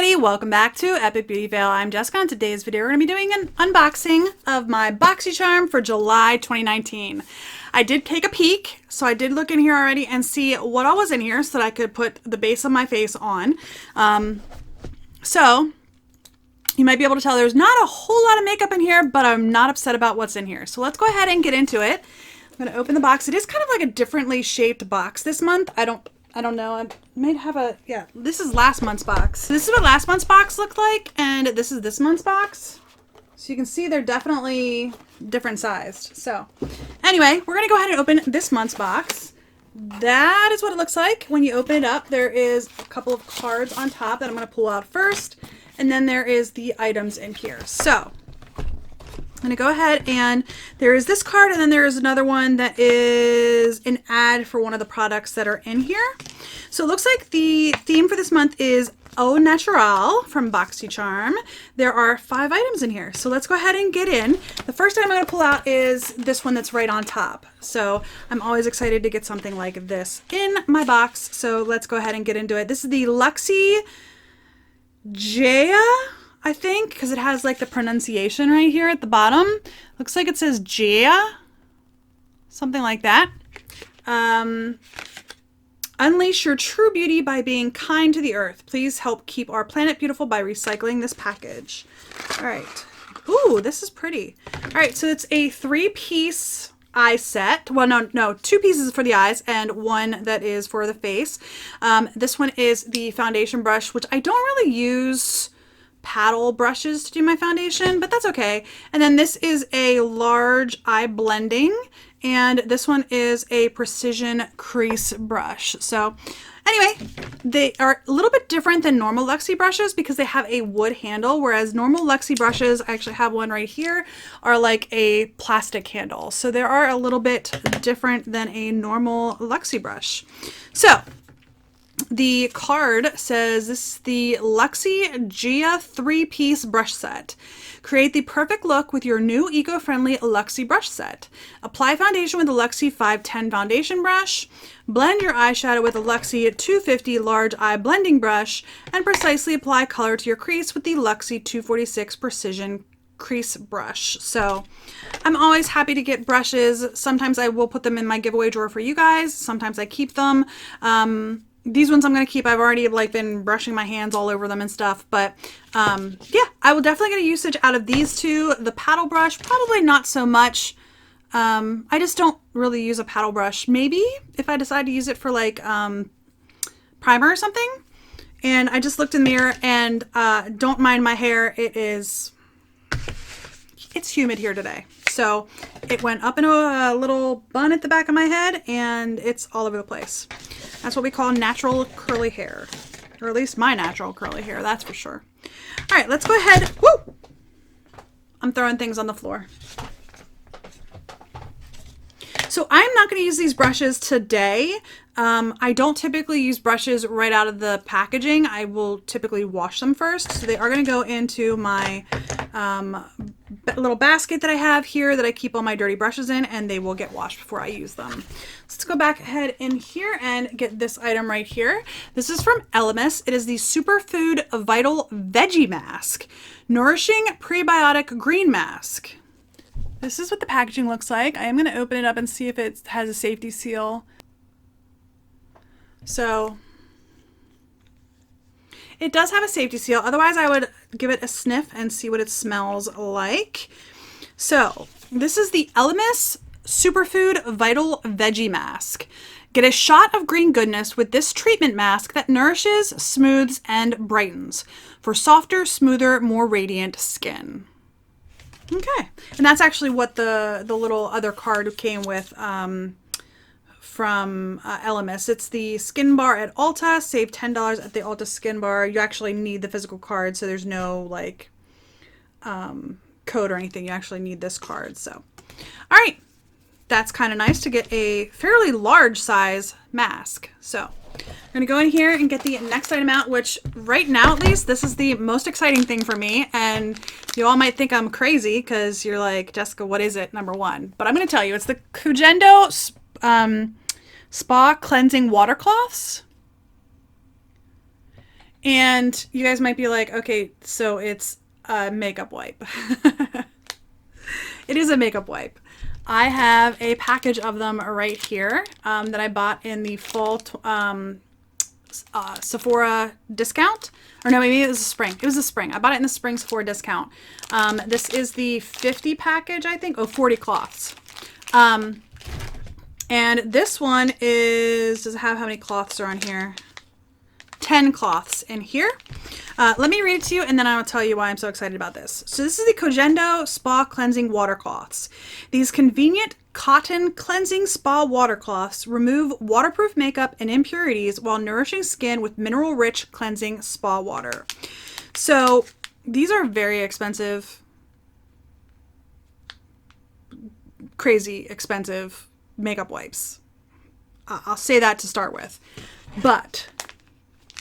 everybody, welcome back to Epic Beauty Fail. I'm Jessica. In today's video, we're going to be doing an unboxing of my Boxycharm for July 2019. I did take a peek, so I did look in here already and see what all was in here so that I could put the base of my face on. So you might be able to tell there's not a whole lot of makeup in here, but I'm not upset about what's in here. So let's go ahead and get into it. I'm going to open the box. It is kind of like a differently shaped box this month. I don't know. I might have a, yeah, this is last month's box. This is what last month's box looked like, and this is this month's box. So you can see they're definitely different sized. So anyway, we're going to go ahead and open this month's box. That is what it looks like. When you open it up, there is a couple of cards on top that I'm going to pull out first, and then there is the items in here. So I'm going to go ahead, and there is this card, and then there is another one that is an ad for one of the products that are in here. So it looks like the theme for this month is Au Natural from Boxycharm. There are 5 items in here. So let's go ahead and get in. The first item I'm going to pull out is this one that's right on top. So I'm always excited to get something like this in my box. So let's go ahead and get into it. This is the Luxy Jaya, I think, because it has like the pronunciation right here at the bottom. Looks like it says Jaya, something like that. Unleash your true beauty by being kind to the earth. Please help keep our planet beautiful by recycling this package. All right. Ooh, this is pretty. All right, so it's a 3-piece eye set. Well, no, 2 pieces for the eyes and 1 that is for the face. This one is the foundation brush, which I don't really use paddle brushes to do my foundation, but that's okay. And then this is a large eye blending, and this one is a precision crease brush. So anyway, they are a little bit different than normal Luxy brushes because they have a wood handle, whereas normal Luxy brushes, I actually have one right here, are like a plastic handle. So they are a little bit different than a normal Luxy brush. So the card says this is the Luxy Gia 3-piece brush set. Create the perfect look with your new eco-friendly Luxy brush set. Apply foundation with the Luxy 510 foundation brush. Blend your eyeshadow with the Luxy 250 large eye blending brush. And precisely apply color to your crease with the Luxy 246 precision crease brush. So I'm always happy to get brushes. Sometimes I will put them in my giveaway drawer for you guys. Sometimes I keep them. These ones I'm going to keep. I've already been brushing my hands all over them and stuff, but yeah, I will definitely get a usage out of these 2. The paddle brush, probably not so much. I just don't really use a paddle brush. Maybe if I decide to use it for like primer or something. And I just looked in the mirror, and don't mind my hair. It's humid here today. So it went up in a little bun at the back of my head, and it's all over the place. That's what we call natural curly hair, or at least my natural curly hair, that's for sure. All right, let's go ahead. Woo! I'm throwing things on the floor. So I'm not going to use these brushes today. I don't typically use brushes right out of the packaging. I will typically wash them first. So they are going to go into my little basket that I have here that I keep all my dirty brushes in, and they will get washed before I use them. So let's go back ahead in here and get this item right here. This is from EBates. It is the Superfood Vital Veggie Mask, Nourishing Prebiotic Green Mask. This is what the packaging looks like. I am going to open it up and see if it has a safety seal. So it does have a safety seal. Otherwise, I would give it a sniff and see what it smells like. So this is the EBates Superfood Vital Veggie Mask. Get a shot of green goodness with this treatment mask that nourishes, smooths, and brightens for softer, smoother, more radiant skin. Okay, and that's actually what the little other card came with from EBates. It's the skin bar at Ulta. Save $10 at the Ulta skin bar. You actually need the physical card, so there's no like code or anything. You actually need this card. So, all right, that's kind of nice to get a fairly large size mask. So I'm going to go in here and get the next item out, which right now, at least, this is the most exciting thing for me. And you all might think I'm crazy because you're like, Jessica, what is it? Number 1. But I'm going to tell you, it's the Kujendo Spa Cleansing Water Cloths. And you guys might be like, okay, so it's a makeup wipe. It is a makeup wipe. I have a package of them right here that I bought in the fall Sephora discount. Or no, maybe it was a spring. It was a spring. I bought it in the spring Sephora discount. This is the 50 package, I think. Oh, 40 cloths. And this one is, does it have how many cloths are on here? 10 cloths in here. Let me read it to you and then I'll tell you why I'm so excited about this. So this is the Cogendo Spa Cleansing Water Cloths. These convenient cotton cleansing spa water cloths remove waterproof makeup and impurities while nourishing skin with mineral-rich cleansing spa water. So these are very expensive, crazy expensive makeup wipes. I'll say that to start with. But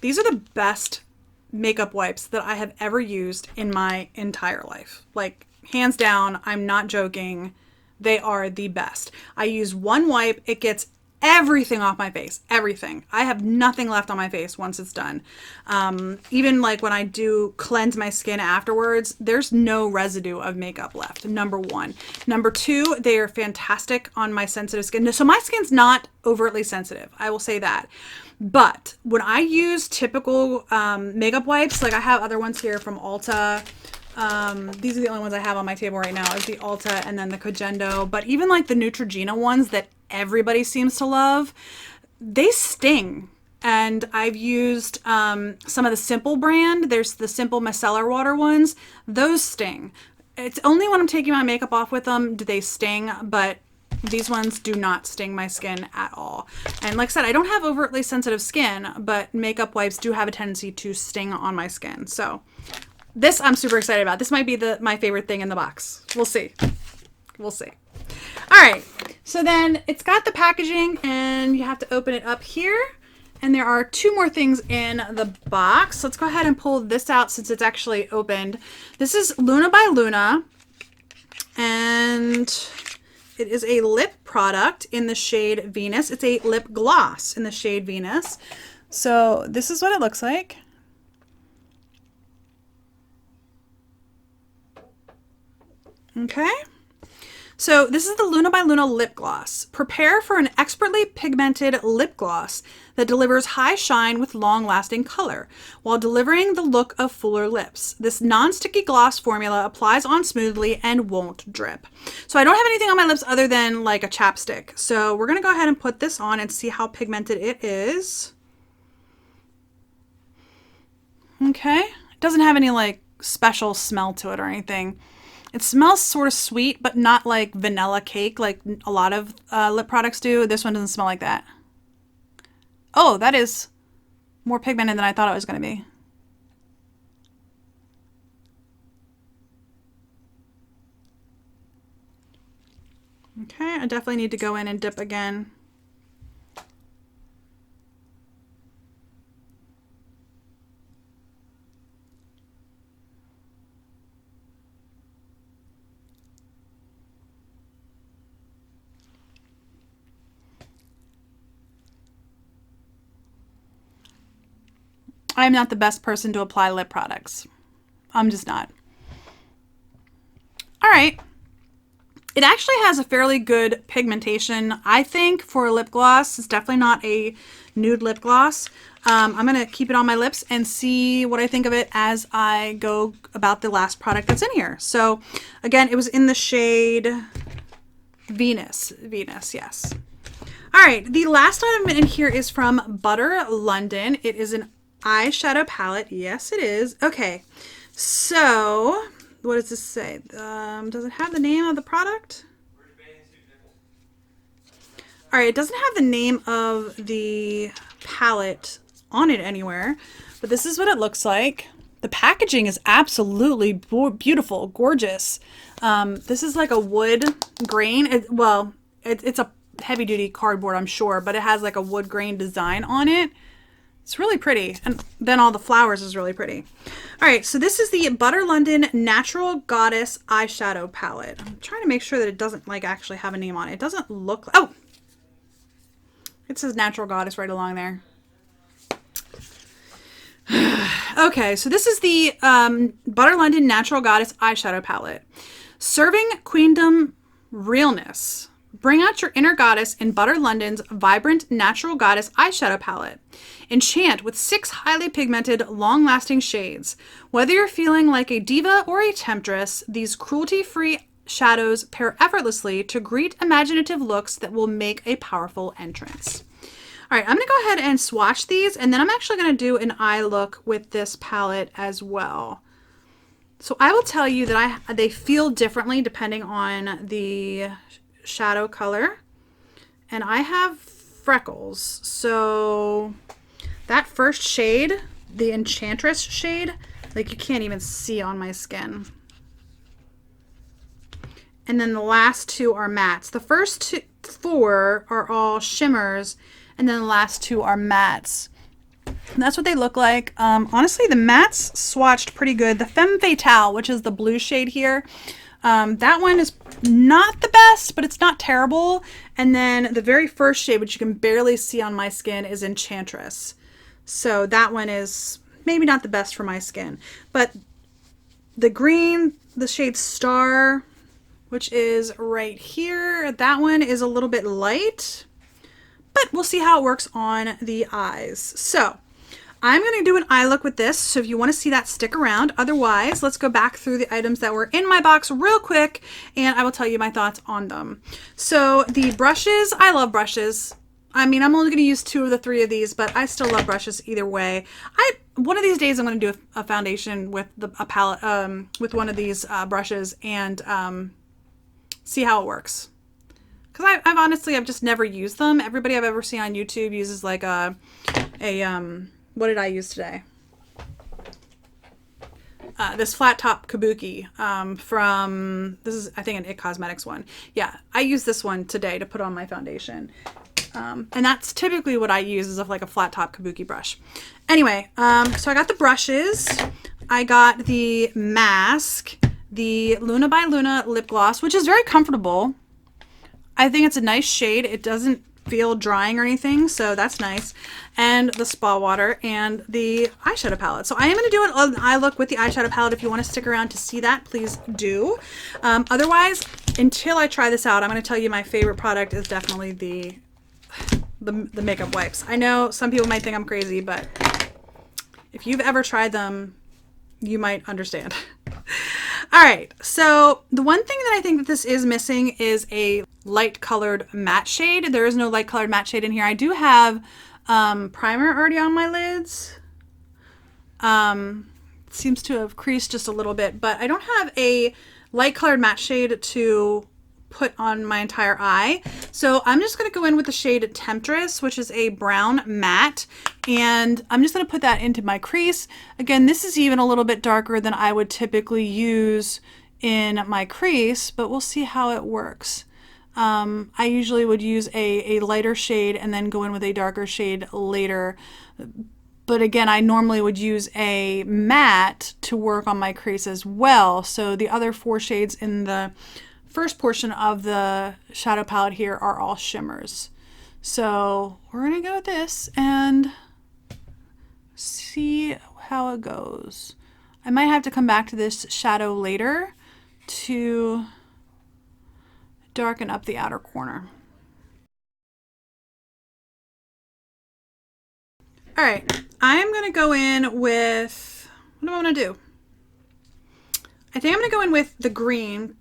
these are the best makeup wipes that I have ever used in my entire life. Like, hands down, I'm not joking. They are the best. I use one wipe. It gets everything off my face. Everything. I have nothing left on my face once it's done. Even like when I do cleanse my skin afterwards, there's no residue of makeup left. Number one. Number two, they are fantastic on my sensitive skin. So my skin's not overtly sensitive. I will say that. But when I use typical makeup wipes, like I have other ones here from Ulta. These are the only ones I have on my table right now, is the Ulta and then the Cogendo. But even like the Neutrogena ones that everybody seems to love, they sting. And I've used some of the Simple brand. There's the Simple Micellar Water ones. Those sting. It's only when I'm taking my makeup off with them do they sting, but these ones do not sting my skin at all. And like I said, I don't have overtly sensitive skin, but makeup wipes do have a tendency to sting on my skin. So this I'm super excited about. This might be my favorite thing in the box. We'll see. We'll see. All right. So then it's got the packaging and you have to open it up here. And there are two more things in the box. Let's go ahead and pull this out since it's actually opened. This is Luna by Luna. And it is a lip product in the shade Venus. It's a lip gloss in the shade Venus. So this is what it looks like. Okay. So this is the Luna by Luna lip gloss. Prepare for an expertly pigmented lip gloss that delivers high shine with long-lasting color while delivering the look of fuller lips. This non-sticky gloss formula applies on smoothly and won't drip. So I don't have anything on my lips other than like a chapstick. So we're going to go ahead and put this on and see how pigmented it is. Okay. It doesn't have any like special smell to it or anything. It smells sort of sweet, but not like vanilla cake like a lot of lip products do. This one doesn't smell like that. Oh, that is more pigmented than I thought it was going to be. Okay, I definitely need to go in and dip again. I'm not the best person to apply lip products. I'm just not. All right. It actually has a fairly good pigmentation, I think, for a lip gloss. It's definitely not a nude lip gloss. I'm going to keep it on my lips and see what I think of it as I go about the last product that's in here. So, again, it was in the shade Venus. Venus, yes. All right. The last item in here is from Butter London. It is an eyeshadow palette. Yes, it is. Okay, so what does this say? Does it have the name of the product? All right, it doesn't have the name of the palette on it anywhere, but this is what it looks like. The packaging is absolutely beautiful, gorgeous. This is like a wood grain. It's a heavy-duty cardboard, I'm sure, but it has like a wood grain design on it. It's really pretty. And then all the flowers is really pretty. All right, so this is the Butter London Natural Goddess Eyeshadow Palette. I'm trying to make sure that it doesn't like actually have a name on it. It doesn't look... Oh! It says Natural Goddess right along there. Okay, so this is the Butter London Natural Goddess eyeshadow palette. Serving Queendom Realness. Bring out your inner goddess in Butter London's vibrant Natural Goddess eyeshadow palette. Enchant with 6 highly pigmented, long-lasting shades. Whether you're feeling like a diva or a temptress, these cruelty-free shadows pair effortlessly to greet imaginative looks that will make a powerful entrance. All right, I'm going to go ahead and swatch these, and then I'm actually going to do an eye look with this palette as well. So I will tell you that they feel differently depending on the shadow color. And I have freckles, so that first shade, the Enchantress shade, like you can't even see on my skin. And then the last 2 are mattes. The first 4 are all shimmers, and then the last 2 are mattes. And that's what they look like. Honestly, the mattes swatched pretty good. The Femme Fatale, which is the blue shade here, that one is not the best, but it's not terrible. And then the very first shade, which you can barely see on my skin, is Enchantress. So that one is maybe not the best for my skin. But the green, the shade Star, which is right here, that one is a little bit light, but we'll see how it works on the eyes. So I'm going to do an eye look with this, so if you want to see that, stick around. Otherwise, let's go back through the items that were in my box real quick, and I will tell you my thoughts on them. So the brushes, I love brushes. I mean, I'm only going to use 2 of the 3 of these, but I still love brushes either way. One of these days I'm going to do a foundation with a palette, with one of these brushes, and see how it works. Because I've honestly just never used them. Everybody I've ever seen on YouTube uses like what did I use today? This flat top kabuki from, this is I think an It Cosmetics one. Yeah, I used this one today to put on my foundation. And that's typically what I use, is like a flat top kabuki brush. Anyway, so I got the brushes. I got the mask, the Luna by Luna lip gloss, which is very comfortable. I think it's a nice shade. It doesn't feel drying or anything, so that's nice. And the Spa Water and the eyeshadow palette. So I am going to do an eye look with the eyeshadow palette. If you want to stick around to see that, please do. Otherwise, until I try this out, I'm going to tell you my favorite product is definitely the makeup wipes. I know some people might think I'm crazy, but if you've ever tried them, you might understand. All right, so the one thing that I think that this is missing is a light colored matte shade. There is no light colored matte shade in here. I do have primer already on my lids. Seems to have creased just a little bit, but I don't have a light colored matte shade to put on my entire eye. So I'm just going to go in with the shade Temptress, which is a brown matte, and I'm just going to put that into my crease. Again, this is even a little bit darker than I would typically use in my crease, but we'll see how it works. I usually would use a lighter shade and then go in with a darker shade later. But again, I normally would use a matte to work on my crease as well. So the other 4 shades in the first portion of the shadow palette here are all shimmers. So we're gonna go with this and see how it goes. I might have to come back to this shadow later to darken up the outer corner. All right, I'm gonna go in with, what do I wanna do? I think I'm gonna go in with the green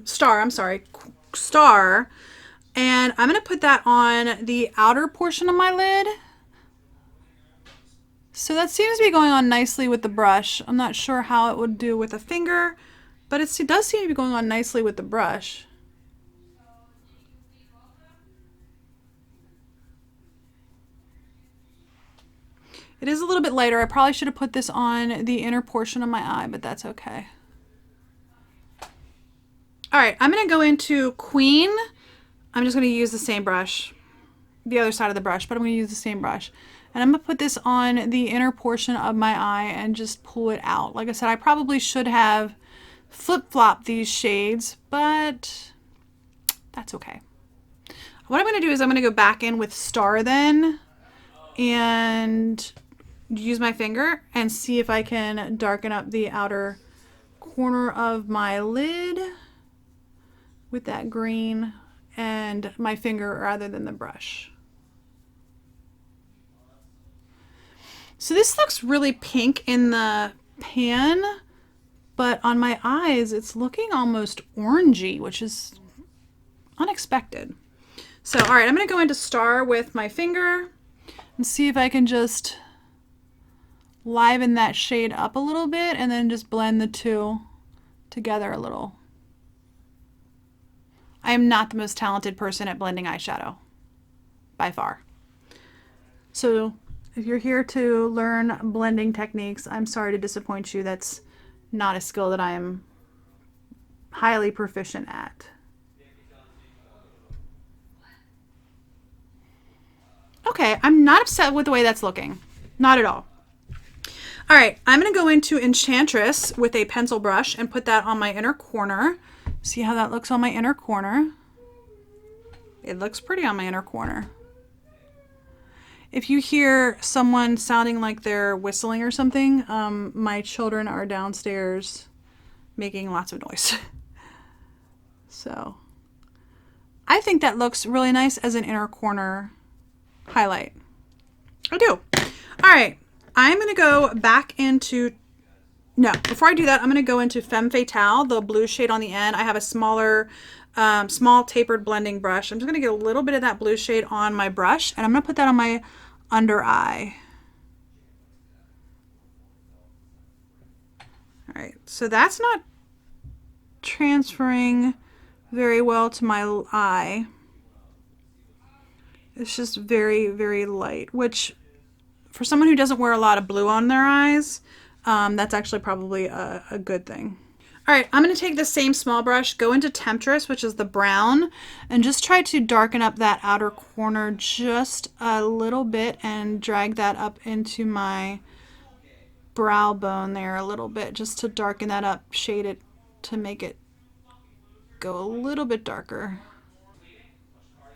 Star, and I'm gonna put that on the outer portion of my lid. So that seems to be going on nicely with the brush. I'm not sure how it would do with a finger, but it does seem to be going on nicely with the brush. It is a little bit lighter. I probably should have put this on the inner portion of my eye, but that's okay. All right, I'm gonna go into Queen. I'm just gonna use the same brush, the other side of the brush, but I'm gonna use the same brush. And I'm gonna put this on the inner portion of my eye and just pull it out. Like I said, I probably should have flip-flopped these shades, but that's okay. What I'm gonna do is I'm gonna go back in with Star then, and use my finger and see if I can darken up the outer corner of my lid with that green and my finger rather than the brush. So this looks really pink in the pan, but on my eyes it's looking almost orangey, which is unexpected. So all right, I'm going to go into Star with my finger and see if I can just liven that shade up a little bit and then just blend the two together a little. I am not the most talented person at blending eyeshadow, by far. So if you're here to learn blending techniques, I'm sorry to disappoint you. That's not a skill that I am highly proficient at. Okay, I'm not upset with the way that's looking. Not at all. All right, I'm going to go into Enchantress with a pencil brush and put that on my inner corner. See how that looks on my inner corner? It looks pretty on my inner corner. If you hear someone sounding like they're whistling or something, my children are downstairs making lots of noise. So I think that looks really nice as an inner corner highlight. I do. All right, I'm going to go back into, no, before I do that, I'm going to go into Femme Fatale, the blue shade on the end. I have a smaller, small tapered blending brush. I'm just going to get a little bit of that blue shade on my brush, and I'm going to put that on my under eye. All right, so that's not transferring very well to my eye. It's just very, very light, which for someone who doesn't wear a lot of blue on their eyes, that's actually probably a good thing. All right, I'm going to take the same small brush, go into Temptress, which is the brown, and just try to darken up that outer corner just a little bit and drag that up into my brow bone there a little bit, just to darken that up, shade it to make it go a little bit darker.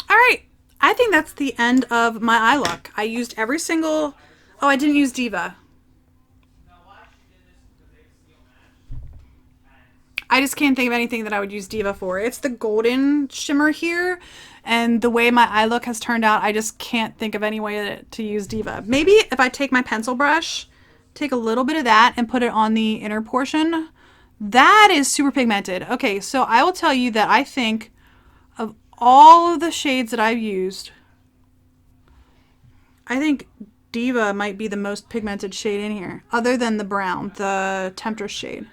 All right, I think that's the end of my eye look. I used every single, oh, I didn't use Diva. I just can't think of anything that I would use Diva for. It's the golden shimmer here, and the way my eye look has turned out, I just can't think of any way to use Diva. Maybe if I take my pencil brush, take a little bit of that and put it on the inner portion. That is super pigmented. Okay, so I will tell you that I think of all of the shades that I've used, I think Diva might be the most pigmented shade in here, other than the brown, the Temptress shade.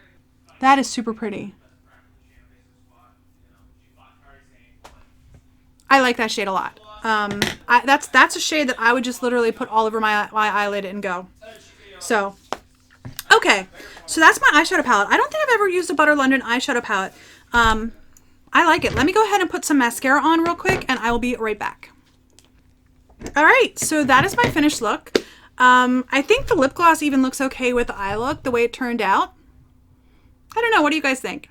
That is super pretty. I like that shade a lot. That's a shade that I would just literally put all over my eyelid and go. So, okay. So that's my eyeshadow palette. I don't think I've ever used a Butter London eyeshadow palette. I like it. Let me go ahead and put some mascara on real quick, and I will be right back. All right, so that is my finished look. I think the lip gloss even looks okay with the eye look, the way it turned out. I don't know. What do you guys think?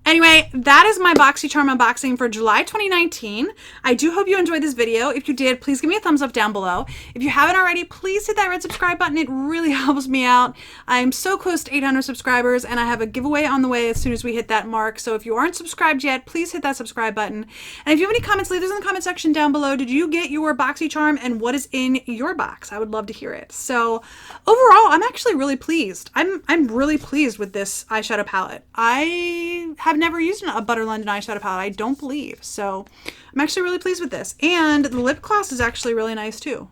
Anyway, that is my Boxycharm unboxing for July 2019. I do hope you enjoyed this video. If you did, please give me a thumbs up down below. If you haven't already, please hit that red subscribe button. It really helps me out. I'm so close to 800 subscribers, and I have a giveaway on the way as soon as we hit that mark. So if you aren't subscribed yet, please hit that subscribe button. And if you have any comments, leave those in the comment section down below. Did you get your Boxycharm, and what is in your box? I would love to hear it. So overall, I'm actually really pleased. I'm really pleased with this eyeshadow palette. I have never used a Butter London eyeshadow palette, I don't believe. So I'm actually really pleased with this. And the lip gloss is actually really nice too.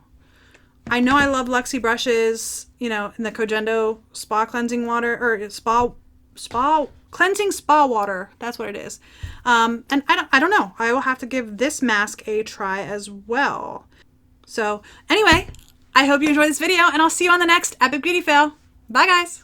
I know I love Luxie brushes, you know, in the Kojendo Spa Cleansing Water, or Cleansing Spa Water. That's what it is. And I don't know. I will have to give this mask a try as well. So anyway, I hope you enjoyed this video, and I'll see you on the next Epic Beauty Fail. Bye guys.